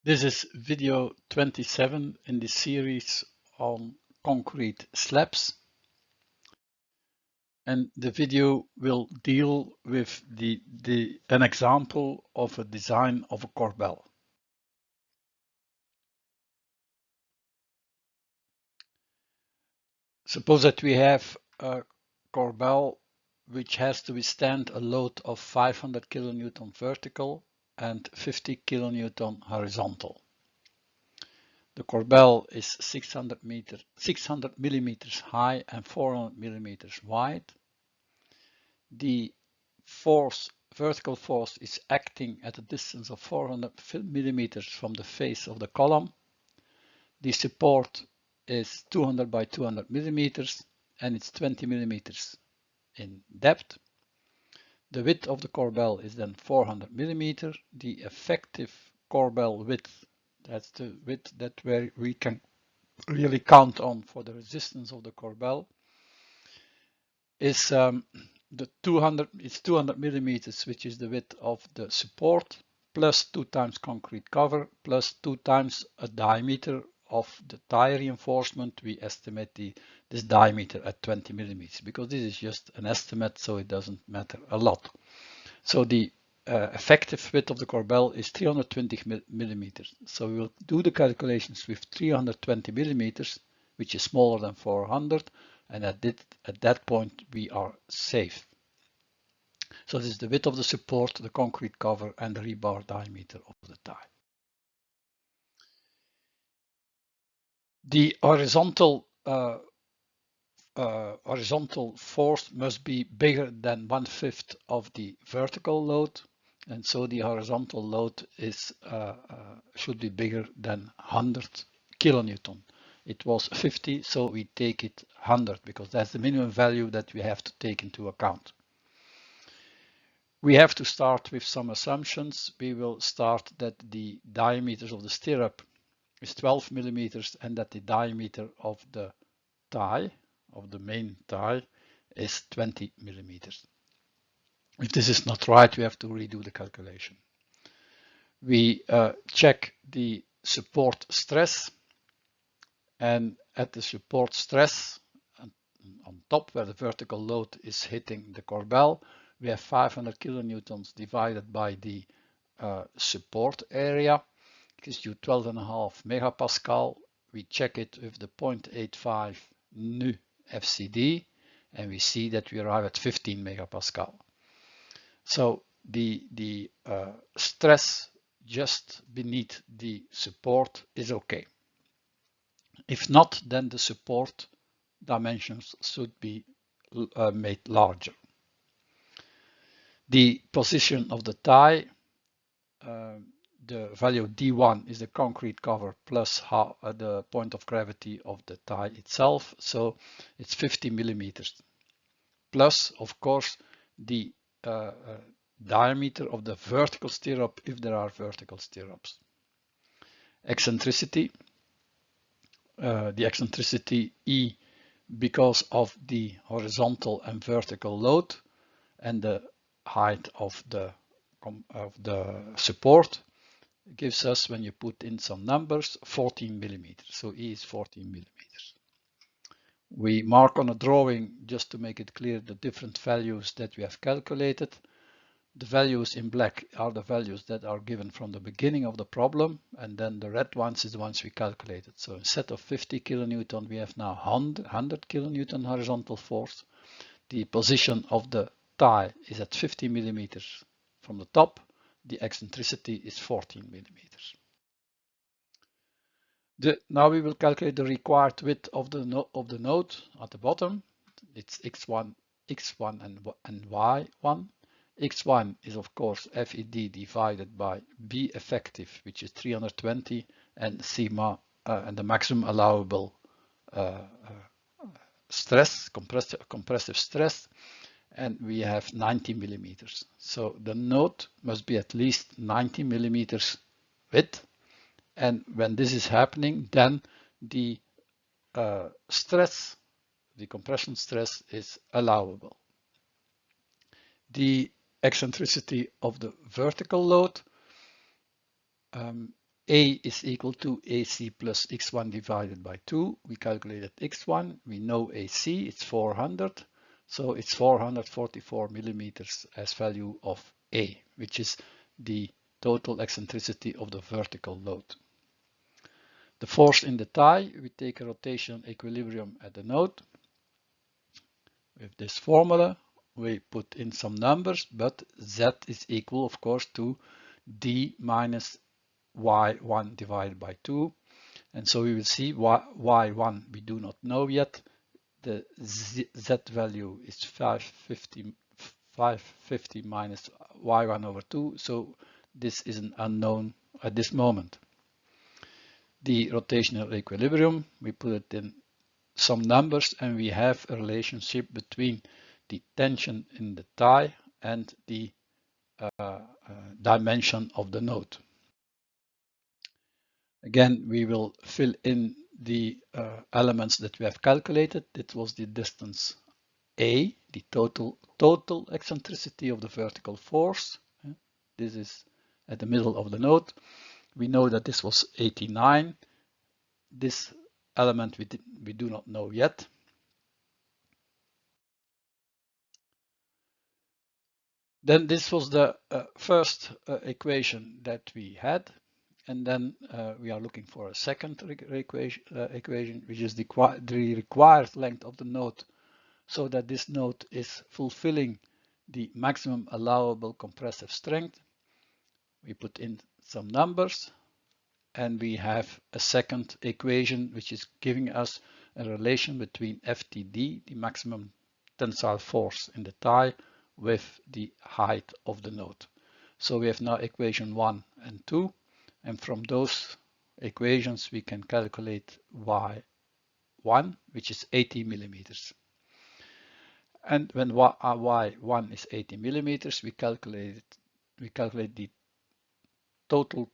This is video 27 in the series on concrete slabs, and the video will deal with an example of a design of a corbel. Suppose that we have a corbel which has to withstand a load of 500 kilonewton vertical and 50 kilonewton horizontal. The corbel is 600 millimeters high and 400 millimeters wide. The vertical force is acting at a distance of 400 millimeters from the face of the column. The support is 200 by 200 millimeters and it's 20 millimeters in depth. The width of the corbel is then 400 millimeters. The effective corbel width, that's the width that where we can really count on for the resistance of the corbel, is the 200 millimeters, which is the width of the support, plus 2 times concrete cover, plus 2 times a diameter of the tie reinforcement. We estimate this diameter at 20 millimeters because this is just an estimate, so it doesn't matter a lot. So the effective width of the corbel is 320 millimeters. So we will do the calculations with 320 millimeters, which is smaller than 400, and at that point we are safe. So this is the width of the support, the concrete cover, and the rebar diameter of the tie. The horizontal force must be bigger than 1/5 of the vertical load, and so the horizontal load is should be bigger than 100 kilonewton. It was 50, so we take it 100 because that's the minimum value that we have to take into account. We have to start with some assumptions. We will start that the diameter of the stirrup is 12 millimeters and that the diameter of the tie, of the main tie, is 20 millimeters. If this is not right, we have to redo the calculation. We check the support stress, and at the support stress on top where the vertical load is hitting the corbel, we have 500 kilonewtons divided by the support area. It gives you 12.5 megapascal. We check it with the 0.85 nu FCD, and we see that we arrive at 15 megapascal. So the stress just beneath the support is okay. If not, then the support dimensions should be made larger. The position of the tie, the value D1 is the concrete cover plus the point of gravity of the tie itself, so it's 50 millimeters. Plus, of course, the diameter of the vertical stirrup if there are vertical stirrups. Eccentricity, the eccentricity E because of the horizontal and vertical load and the height of the support gives us, when you put in some numbers, 14 millimeters. So E is 14 millimeters. We mark on a drawing, just to make it clear, the different values that we have calculated. The values in black are the values that are given from the beginning of the problem, and then the red ones is the ones we calculated. So instead of 50 kilonewton, we have now 100 kilonewton horizontal force. The position of the tie is at 50 millimeters from the top. The eccentricity is 14 millimeters. Now we will calculate the required width of the node at the bottom. It's x1 and y1. X1 is of course FED divided by B effective, which is 320, and sigma and the maximum allowable stress, compressive stress, and we have 90 millimeters. So the node must be at least 90 millimeters width, and when this is happening, then the stress, the compression stress, is allowable. The eccentricity of the vertical load A is equal to AC plus x1 divided by 2. We calculated x1. We know AC, it's 400. So it's 444 millimeters as value of A, which is the total eccentricity of the vertical load. The force in the tie, we take a rotation equilibrium at the node. With this formula, we put in some numbers, but Z is equal, of course, to D minus Y1 divided by 2. And so we will see Y1 we do not know yet. The Z value is 550 minus Y1 over 2. So this is an unknown at this moment. The rotational equilibrium, we put it in some numbers and we have a relationship between the tension in the tie and the dimension of the node. Again, we will fill in the elements that we have calculated. It was the distance A, the total eccentricity of the vertical force. This is at the middle of the node. We know that this was 89. This element we do not know yet. Then this was the first equation that we had. And then we are looking for a second equation, which is the required length of the node so that this node is fulfilling the maximum allowable compressive strength. We put in some numbers and we have a second equation which is giving us a relation between FTD, the maximum tensile force in the tie, with the height of the node. So we have now equation 1 and 2, and from those equations we can calculate Y1, which is 80 millimeters. And when Y1 is 80 millimeters, we calculate the total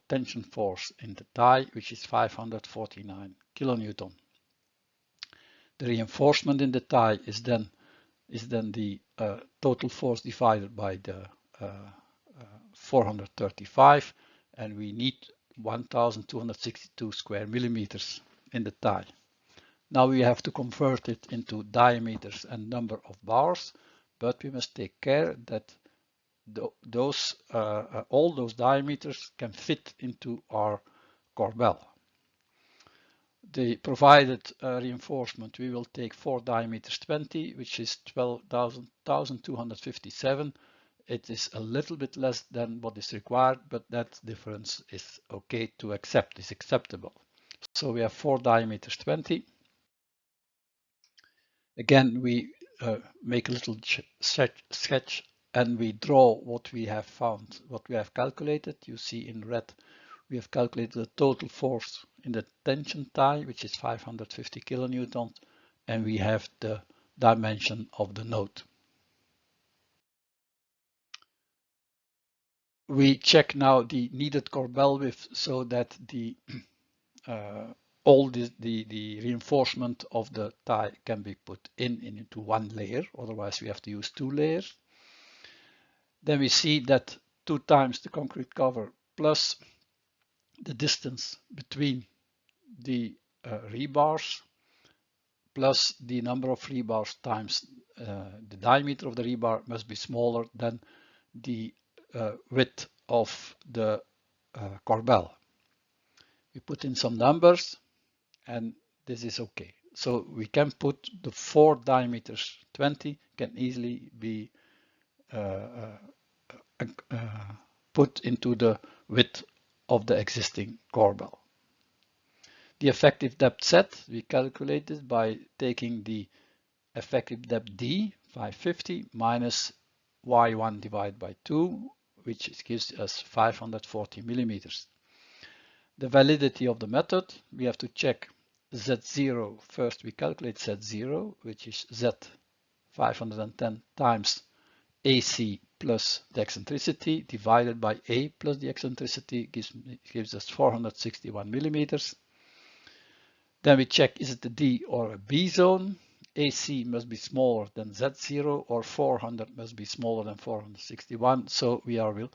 tension force in the tie, which is 549 kilonewton. The reinforcement in the tie is then the total force divided by the 435, and we need 1262 square millimeters in the tie. Now we have to convert it into diameters and number of bars, but we must take care that all those diameters can fit into our corbel. The provided reinforcement, we will take 4 diameters 20, which is 12,257. It is a little bit less than what is required, but that difference is okay to accept, is acceptable. So we have 4 diameters 20. Again, we make a little sketch and we draw what we have found, what we have calculated. You see in red, we have calculated the total force in the tension tie, which is 550 kilonewtons, and we have the dimension of the node. We check now the needed corbel width so that the all the reinforcement of the tie can be put into one layer, otherwise we have to use 2 layers. Then we see that 2 times the concrete cover plus the distance between the rebars plus the number of rebars times the diameter of the rebar must be smaller than the width of the corbel. We put in some numbers and this is okay. So we can put the 4 diameters 20 can easily be put into the width of the existing corbel. The effective depth set we calculated by taking the effective depth D, 550, minus Y1 divided by 2, which gives us 540 millimeters. The validity of the method, we have to check Z0. First we calculate Z0, which is Z 510 times AC plus the eccentricity divided by A plus the eccentricity gives us 461 millimeters. Then we check, is it a D or a B zone? AC must be smaller than Z0 or 400 must be smaller than 461. So we are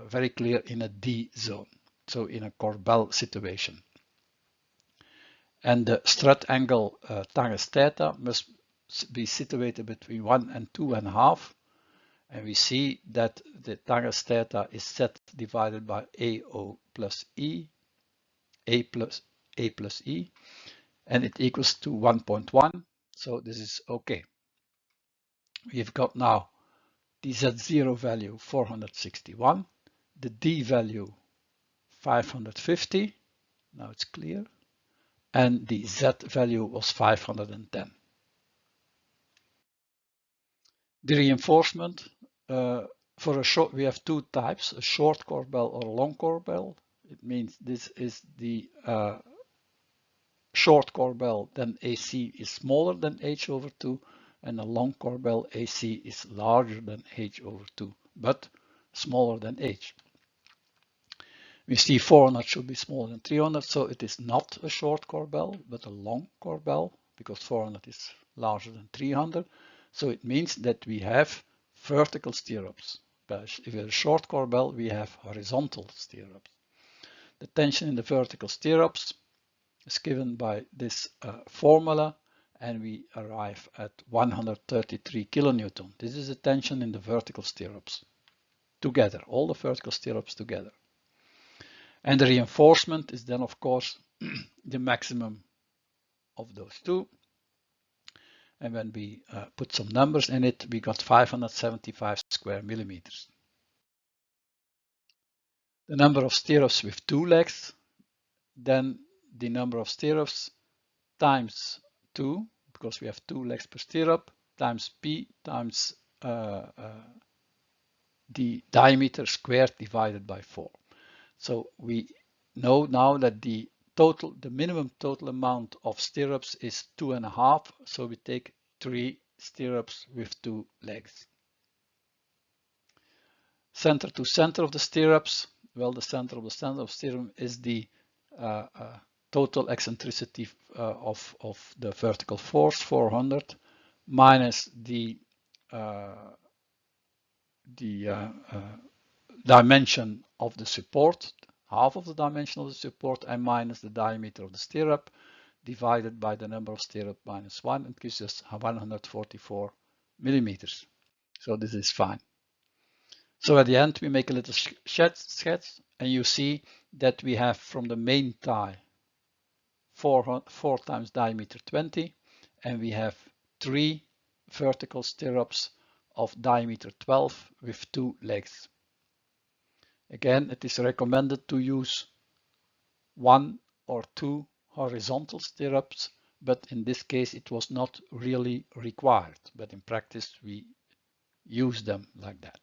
very clear in a D zone. so in a Corbel situation. And the strut angle tangent theta must be situated between 1 and 2.5. And we see that the tangent theta is Z divided by AO plus E, A plus E, and it equals to 1.1. So this is okay. We've got now the Z0 value 461, the D value 550. Now it's clear. And the Z value was 510. The reinforcement for a short, we have two types, a short corbel or a long corbel. It means this is the short corbel, then AC is smaller than H over 2, and a long corbel AC is larger than H over 2, but smaller than H. We see 400 should be smaller than 300, so it is not a short corbel, but a long corbel, because 400 is larger than 300. So it means that we have vertical stirrups. But if it's a short corbel, we have horizontal stirrups. The tension in the vertical stirrups is given by this formula, and we arrive at 133 kilonewton. This is the tension in the vertical stirrups together, all the vertical stirrups together. And the reinforcement is then, of course, the maximum of those two. And when we put some numbers in it, we got 575 square millimeters. The number of stirrups with 2 legs, then the number of stirrups times 2, because we have 2 legs per stirrup, times P times the diameter squared divided by 4. So we know now that the minimum total amount of stirrups is 2.5, so we take 3 stirrups with 2 legs. Center to center of the stirrups, well, the center of the stirrup is the total eccentricity of the vertical force, 400, minus the dimension of the support, half of the dimension of the support, and minus the diameter of the stirrup, divided by the number of stirrup minus 1, and gives us 144 millimeters. So this is fine. So at the end, we make a little sketch, and you see that we have from the main tie 4 times diameter 20, and we have 3 vertical stirrups of diameter 12 with 2 legs. Again, it is recommended to use 1 or 2 horizontal stirrups, but in this case it was not really required, but in practice we use them like that.